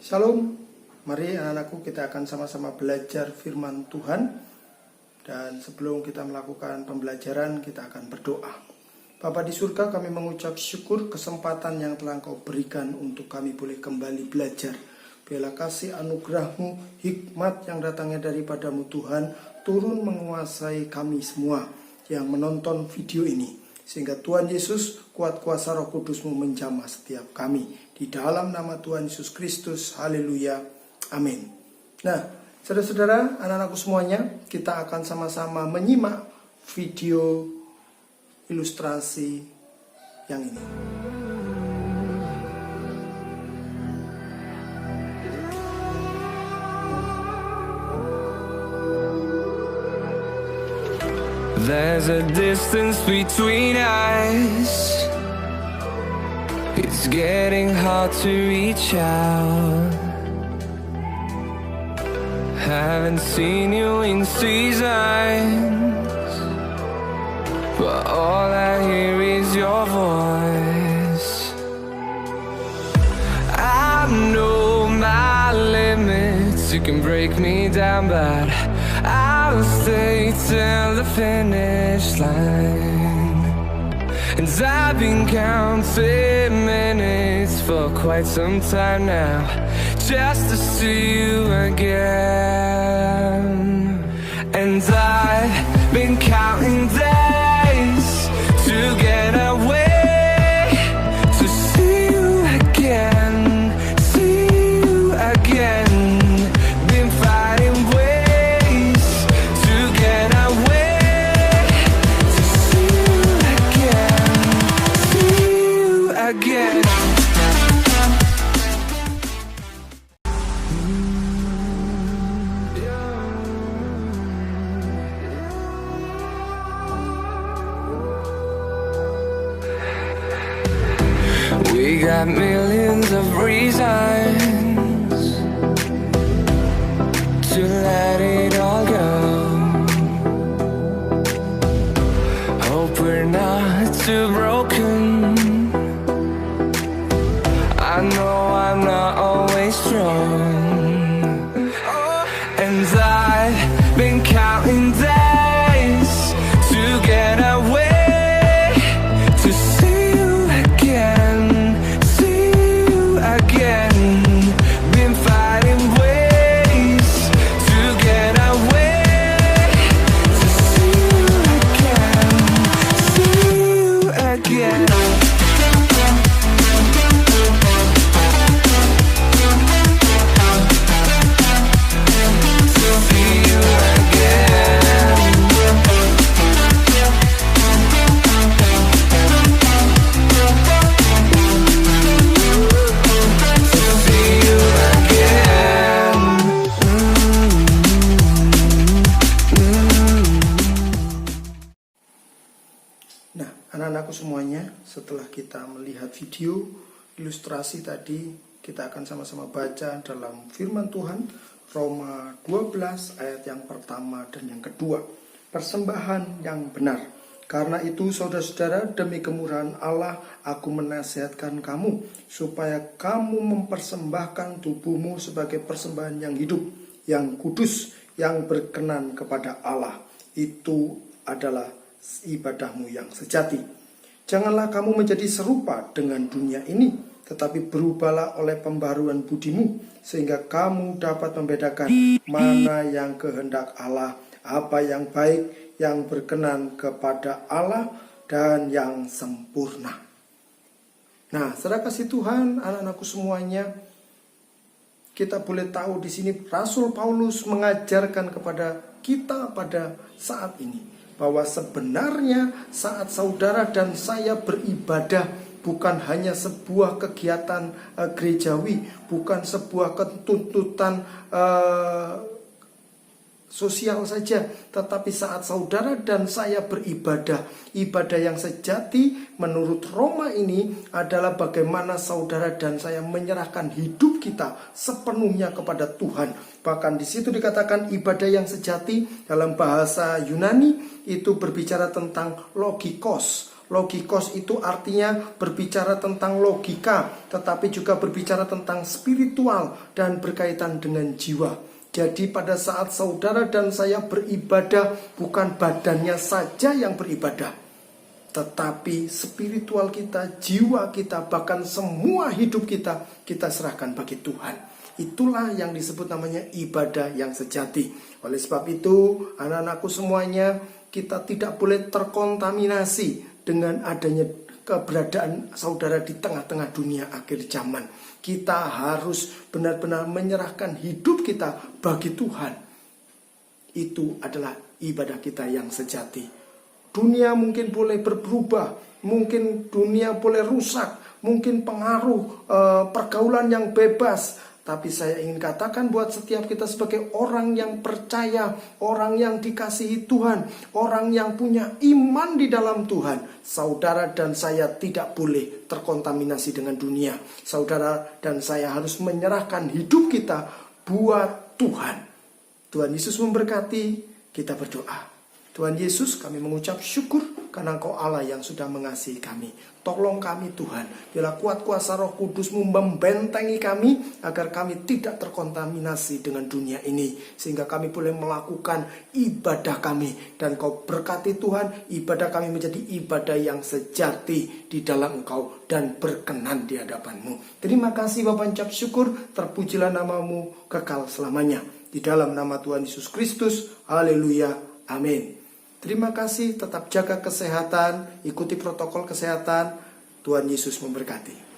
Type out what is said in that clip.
Shalom, mari anak-anakku kita akan sama-sama belajar firman Tuhan. Dan sebelum kita melakukan pembelajaran, kita akan berdoa. Bapa di surga, kami mengucap syukur kesempatan yang telah Engkau berikan untuk kami boleh kembali belajar. Biarlah kasih anugerah-Mu, hikmat yang datangnya daripadamu Tuhan, turun menguasai kami semua yang menonton video ini. Sehingga Tuhan Yesus, kuat kuasa Roh Kudus-Mu menjamah setiap kami. Di dalam nama Tuhan Yesus Kristus, haleluya, amin. Nah, saudara-saudara, anak-anakku semuanya, kita akan sama-sama menyimak video ilustrasi yang ini. There's a distance between us. It's getting hard to reach out. Haven't seen you in seasons, but all I hear is your voice. I know my limits, you can break me down, but I'll stay till the finish line. And I've been counting minutes for quite some time now, just to see you again. And I've been counting days to get away, to see you again, see you again. Been fighting ways to get away, to see you again, see you again. We got millions of reasons to let it all go. Hope we're not too broken. I know I'm not always strong. And I've been counting days to get away, to see you again, see you again. Been fighting ways to get away, to see you again, see you again. Nah, anak-anakku semuanya, setelah kita melihat video ilustrasi tadi, kita akan sama-sama baca dalam firman Tuhan Roma 12 ayat yang pertama dan yang kedua. Persembahan yang benar. Karena itu saudara-saudara, demi kemurahan Allah aku menasihatkan kamu supaya kamu mempersembahkan tubuhmu sebagai persembahan yang hidup, yang kudus, yang berkenan kepada Allah. Itu adalah ibadahmu yang sejati. Janganlah kamu menjadi serupa dengan dunia ini, tetapi berubahlah oleh pembaruan budimu, sehingga kamu dapat membedakan mana yang kehendak Allah, apa yang baik, yang berkenan kepada Allah, dan yang sempurna. Nah, saudara kasih Tuhan, anak-anakku semuanya, kita boleh tahu di sini Rasul Paulus mengajarkan kepada kita pada saat ini bahwa sebenarnya saat saudara dan saya beribadah bukan hanya sebuah kegiatan gerejawi, bukan sebuah tuntutan sosial saja, tetapi saat saudara dan saya beribadah, ibadah yang sejati menurut Roma ini adalah bagaimana saudara dan saya menyerahkan hidup kita sepenuhnya kepada Tuhan. Bahkan di situ dikatakan ibadah yang sejati dalam bahasa Yunani itu berbicara tentang logikos. Logikos itu artinya berbicara tentang logika, tetapi juga berbicara tentang spiritual dan berkaitan dengan jiwa. Jadi pada saat saudara dan saya beribadah, bukan badannya saja yang beribadah, tetapi spiritual kita, jiwa kita, bahkan semua hidup kita, kita serahkan bagi Tuhan. Itulah yang disebut namanya ibadah yang sejati. Oleh sebab itu, anak-anakku semuanya, kita tidak boleh terkontaminasi dengan adanya keberadaan saudara di tengah-tengah dunia akhir zaman. Kita harus benar-benar menyerahkan hidup kita bagi Tuhan. Itu adalah ibadah kita yang sejati. Dunia mungkin boleh berubah, mungkin dunia boleh rusak, mungkin pengaruh pergaulan yang bebas. Tapi saya ingin katakan buat setiap kita sebagai orang yang percaya, orang yang dikasihi Tuhan, orang yang punya iman di dalam Tuhan, saudara dan saya tidak boleh terkontaminasi dengan dunia. Saudara dan saya harus menyerahkan hidup kita buat Tuhan. Tuhan Yesus memberkati, kita berdoa. Tuhan Yesus, kami mengucap syukur karena Engkau Allah yang sudah mengasihi kami. Tolong kami Tuhan, bila kuat kuasa Roh Kudus-Mu membentengi kami agar kami tidak terkontaminasi dengan dunia ini, sehingga kami boleh melakukan ibadah kami. Dan Kau berkati Tuhan, ibadah kami menjadi ibadah yang sejati di dalam Engkau dan berkenan di hadapan-Mu. Terima kasih Bapa, ucap syukur, terpujilah nama-Mu kekal selamanya. Di dalam nama Tuhan Yesus Kristus, haleluya, amin. Terima kasih, tetap jaga kesehatan, ikuti protokol kesehatan. Tuhan Yesus memberkati.